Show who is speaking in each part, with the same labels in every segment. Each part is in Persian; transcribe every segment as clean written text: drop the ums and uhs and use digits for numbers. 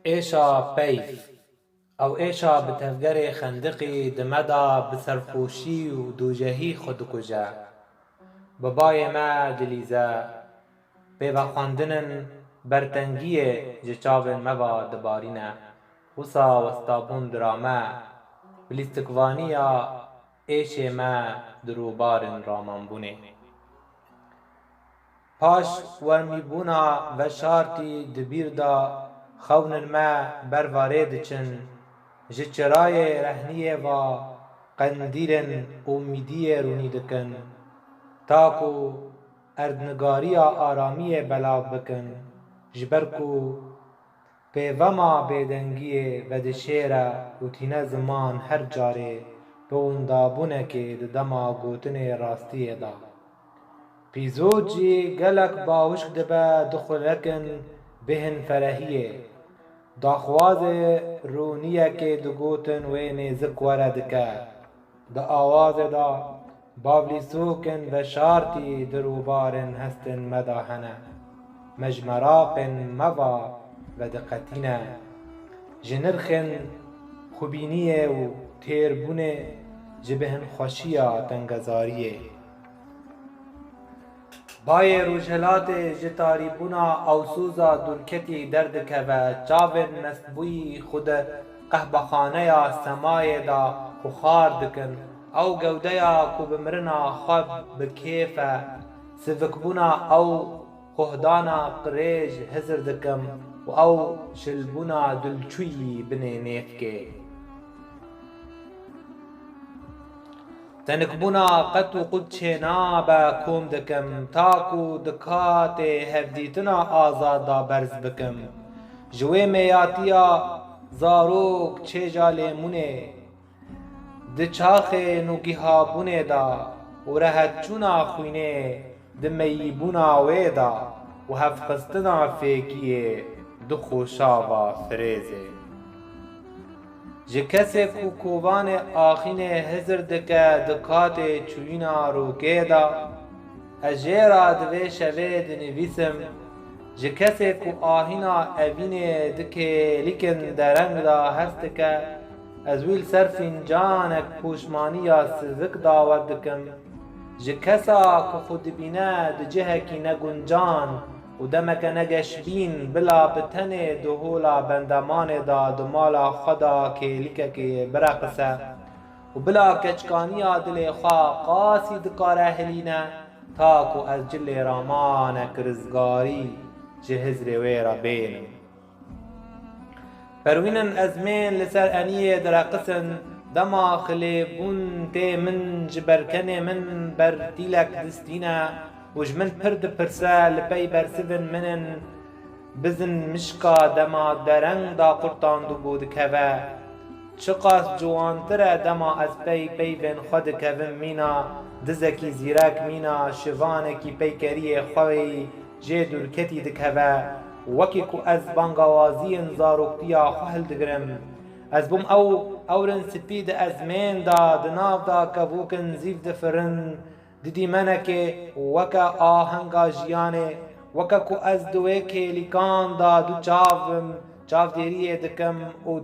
Speaker 1: ایشا پیف او ایشا به تفگر خندقی دمدا به سرخوشی و دوجهی خود کجا ببای ما دلیزه پیوه خواندنن برتنگی جچاون موا دبارینه خوصا وستابون درامه بلیستکوانیا ایش ما دروبارن رامانبونه پاش ورمی بونا و شارتی دبیر دا خونن ما برواره دچن جچرای رهنیه و قندیرن امیدیه رونی دکن تاکو اردنگاریا آرامی بلاو بکن جبرکو پیوما بیدنگیه و دشیره و تینه زمان هر جاره به اوندابونه که دما گوتن راستیه دا پیزوجی گلک باوشک دبه دخلکن بهن فرهیه داخواز رونیه که دگوتن وین زک وردکه دا آواز دا باولی سوکن و شارتی دروبارن هستن مداهنه مجمراقن موا و دقتینه جنرخن خوبینیه و تیربونه جبهن خوشیه تنگزاریه بای روجهلات جتاری بونا اوسوزا دولکتی درد که و چاون مستبوی خود قهبخانه یا سمای دا خخار دکن او گوده یا کو بمرنا خواب بکیفه سفک بونا او خهدانا قریج هزر دکم و او شلبونا دلچوی بنه نیفکه تنکبونا قط و قد چینا با کوم دکم تاکو دکات هفدیتنا آزادا برز بکم جوی میاتیا زاروک چه جالیمونه دچاخ نوگیها بونه دا و رهت چونا خوینه دمیبونا ویدا و هفخستنا فیکیه دخوشاوا فریزه جکسه کو کووان آخین هزر دکه دکات چوینا روکه دا اجیرا دوی شوه دنویسم جکسه کو آهینا اوین دکه لیکن درنگ دا هست که از ویل سرفین جانک پوشمانی یا سزک داود دکم جکسا که خود بینه دجهکی نگنجان و دمک نگشبین بلا بتن دهولا بندمان دا دمالا خدا که لیکه که برقصه و بلا کچکانی دل خواه قاسی دکار اهلینه تاکو از جل رامانک رزگاری جهز رویرا بینم پروینن ازمین لسر انیه درقسن دما خلیبون تی من جبرکن من بر دیلک دستینه وجمن پرد پرسه لپی برسون منن بزن مشکا دما درنگ دا قرطان دو بود که چقاس جوانتره دما از پی بین خود که مینا دزکی زیرک مینا شوانکی پی کری خوی جه دورکتی دکه وکی کو از بانگوازی انزاروکتیا خوهل دگرم از بوم اورن سپید از مین دا دناف دا کبوکن زیف دفرن دیدی منه که وکا آهنگا جیانه وکا کو از دوی که لیکان دا دو چاو دیریه دکم او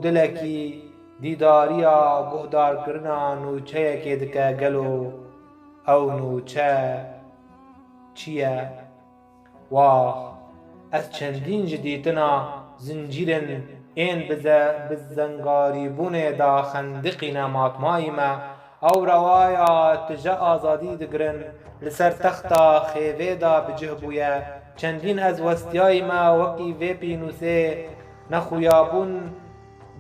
Speaker 1: دلکی دیداریا گهدار کرنا نوچه که دکه گلو او نوچه چیه واه از چندین جدیدنا زنجیرن این بزنگاری بونه دا خندقی نمات مایمه او روایا تجا آزادی دگرن لسر تختا خیوه دا بجه بویه چندین از وستیای ما وکی وی پینوسه نخویابون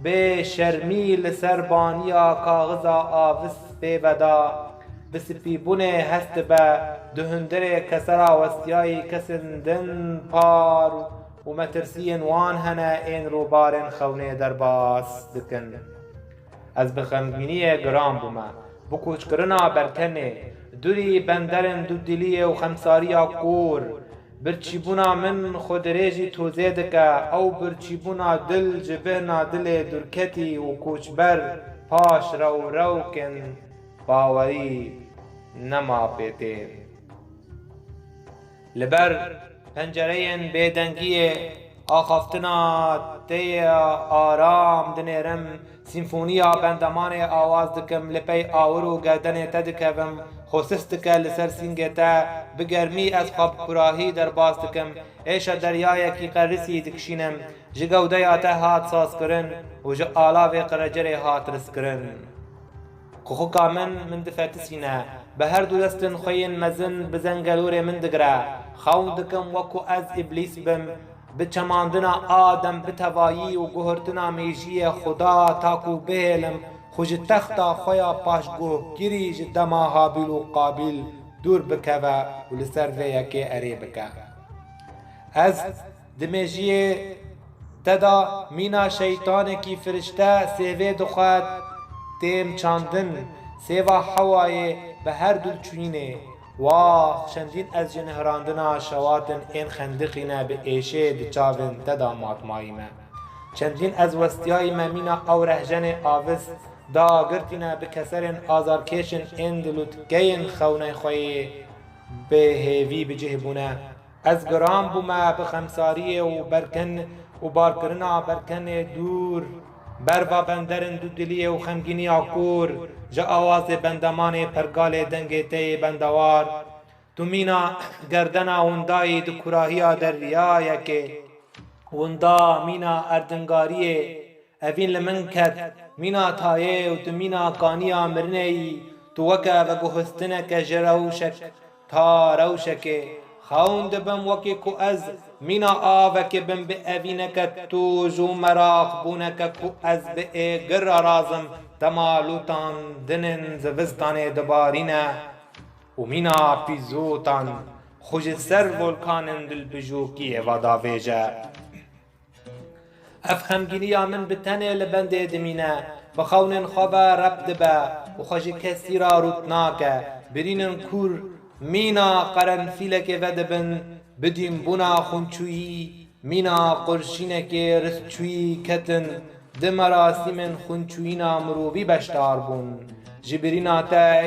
Speaker 1: به شرمی لسر بانیا کاغذا آوس بی ودا بسپی بونه هست به دهندر کسرا وستیای کسندن پار و مترسین وان هنه این رو بارن خونه در باس دکن از بخمگینی گرام بومه بکوچ کرنا برکنه دوری بندرن دو دلیه و خمساریا کور برچیبونا من خود ریجی توزه دکه او برچیبونا دل جبهنا دل درکتی و کوچبر پاش رو کن باوری نما پیتین لبر پنجرین بیدنگی آخافتنا تی آرام دنیرم سیمفونیا بندمان آواز دکم لپی آورو گردن تدکم خوسست که لسر سینگتا بگرمی از خواب کراهی در باز دکم ایش دریای کی قرسی دکشینم جگوده آته هات ساز کرن و جا آلاوی قرجر هات رس کرن خوکا من دفتسینه به هر دو دستن خوین مزن بزنگلور من دگره خون دکم وکو از ابلیس بم بچماندنا آدم بتوایی و گهرتنا میجی خدا تاکو بهلم خوش تختا خویا پاشگوه گیری جدما حابیل و قابیل دور بکوه و لسر ویکی اری بکه از دمیجی تدا مینا شیطان کی فرشته سیوه دخواد تیم چاندن سیوا حوای به هر دل چوینه واه شندین از جنهراندنا شواتن این خندقینا به ایشه دچاون تدا ماتماییمه چندین از وستیای ممینا او رهجن آوز دا گرتینا به کسرن آزارکیشن این دلوت گین خونه خوی به هیوی بجهبونه از گرام بوما بخمساری و برکن و بارکرنا برکن دور بروا بندرن دو دلی و خمگینی آکور جا آواز بندمان پرگال دنگ تی بندوار تو مینا گردنا وندای دو کراهی در ریایه که وندا مینا اردنگاریه اوین لمن کد مینا تایه و تو مینا کانیا مرنه تو وکه و گوهستنه که جروشک تا روشکه خوند بم وکی کو از مینا آوک بم به اوینک تو جو مراق بونک کو از به گر رازم تمالوتان دنن زوستان دبارینه و مینا پیزوتان خوش سر ولکانن دل بجوکی و داویجه افخمگینی من بتنه لبنده دمینه بخونن خواه رب دبه و خوش کسی را روتناکه برینن کور مینا قرنفیلک ودبن بدیم بنا خونچویی مینا قرشینک رسچویی کتن دمراسی من خونچوینا مروبی بشتار بون جبرینا تا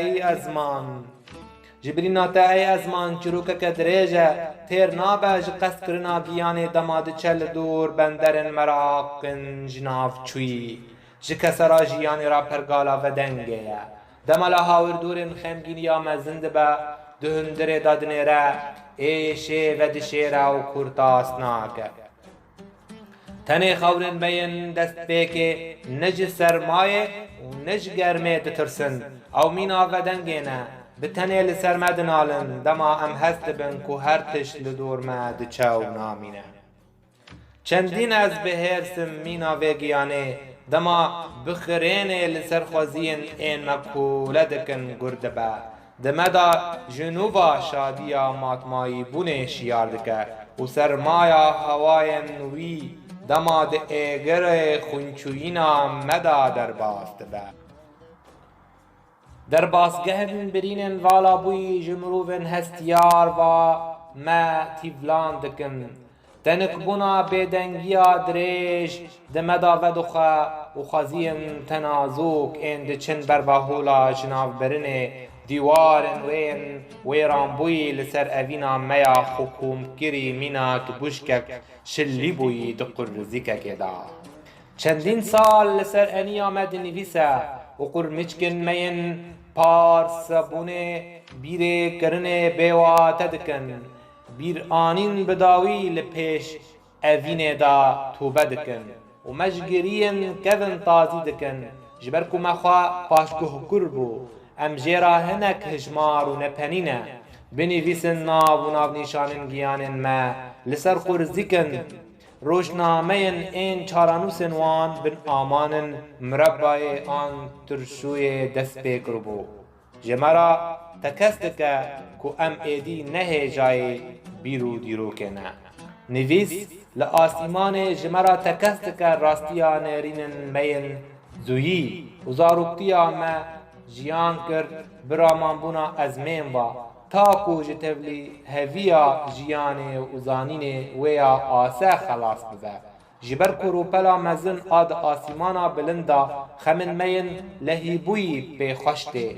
Speaker 1: ای ازمان چروک کدریجه تیر نابج قصد کرنا گیان دماد چل دور بندرن مراقن جناف چویی جکسرا جیانی را پرگالا و دنگه دمالا هاور دورن خمگینی آمزند با دهندر دادنره ایشه و دشیره و کرتاس ناکه تنه خورن بین دست بیکه نج سرمایه و نج گرمه دترسن او مینا و دنگینه به تنه لسرمد نالن دما ام هست بن که هر تش لدور مد چاو نامینه چندین از بهرسم مینا وگیانه دما بخرین لسرخوزین این مکوله دکن گرده با دمدا جنوبا شادیا ماتمایی بونه شیار دکه و سرمایا هوای نوی دما ده ایگر خونچوینا مدا در باست با در باسگهن برینن والا بوی جمروون هستیار و ما تیولان دکن تنک بونا بدنگیا دریج دمدا ودخا و خازین تنازوک این دچن برباهولا جناف برنه دیوارن ویران بوی لسر اوینا میا حکوم کری مینا تو بشکک شلی بوی دقر رزیکک دا چندین سال لسر انی آمد نویسه و قرمچکن مین پارس بونه بیر کرن بیوات دکن بیر آنین بداوی لپیش اوین دا توبه دکن و مجگرین کذن تازی دکن جبرکو مخوا پاشگوه کربو ام جیرا هنک هجمار و نپنینه بنویسن ناو و ناو نیشانن گیانن ما لسر قرزیکن روشنامه این چارانوسن وان بن آمانن مربع آن ترشوی دست پیکر بو جمرا تکست که ام ایدی نه جای بیرو دیرو کنه نویس لآسیمان جمرا تکست که راستیان رینن مین زویی و زاروکتیا ما جیان کرد برامان بونا از مین با تاکو جتولی هویا جیانه و زانینه ویا آسه خلاص بزه جبر کرو پلا مزن آد آسیمانا بلندا خمن مین لهیبوی پی خوشته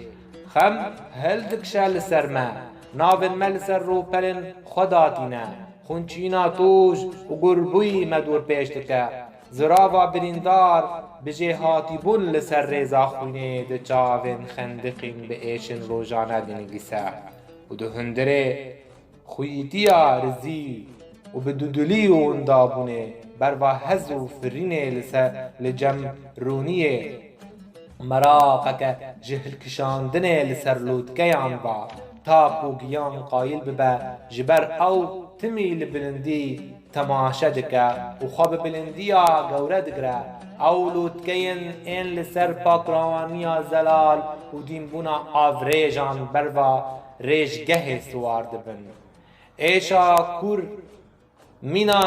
Speaker 1: خم هل دکشه لسر ما ناون مل سر رو پلن خداتینه خونچینا توش و گربوی مدور پیش دکه زراوا بریندار بجه هاتی بون لسر ریزا خونه ده چاوین خندقین به ایشن روژانه دینگیسه و ده هندره خویتیا رزی و به دودولی و اندابونه بروا هز و فرینه لجم رونیه مراقك جهل کشاندنه لسر لودکیان با تاک و گیان قایل ببه جبر او تمی لبلندی تماشا دکه و خواب بلندیا گوره دگره او لودکین این لسر پاکروانیا زلال و دیمبونا آوریجان بروا ریشگه سوار دبن ایشا کور مینا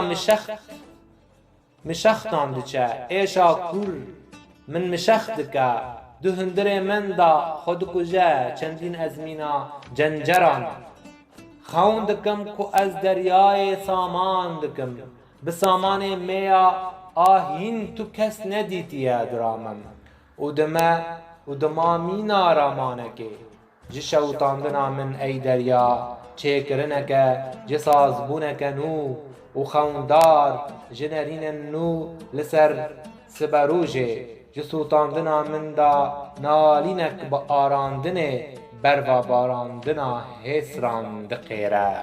Speaker 1: مشختان دچه ایشا کور من مشخ دکه دو هندره من دا خود کجه چندین از مینا جنجران خون دکم کو از دریای سامان دکم به سامان میا آهین تو کس ندیتیه درامم و دما مینا رامانکه جشوتاندنا من ای دریا چیکرنکه جسازبونکه نو و خوندار جنرین نو لسر سبروجه جسوتاندنا من دا نالینک با آراندنه بروا باراندنا حسران دقیره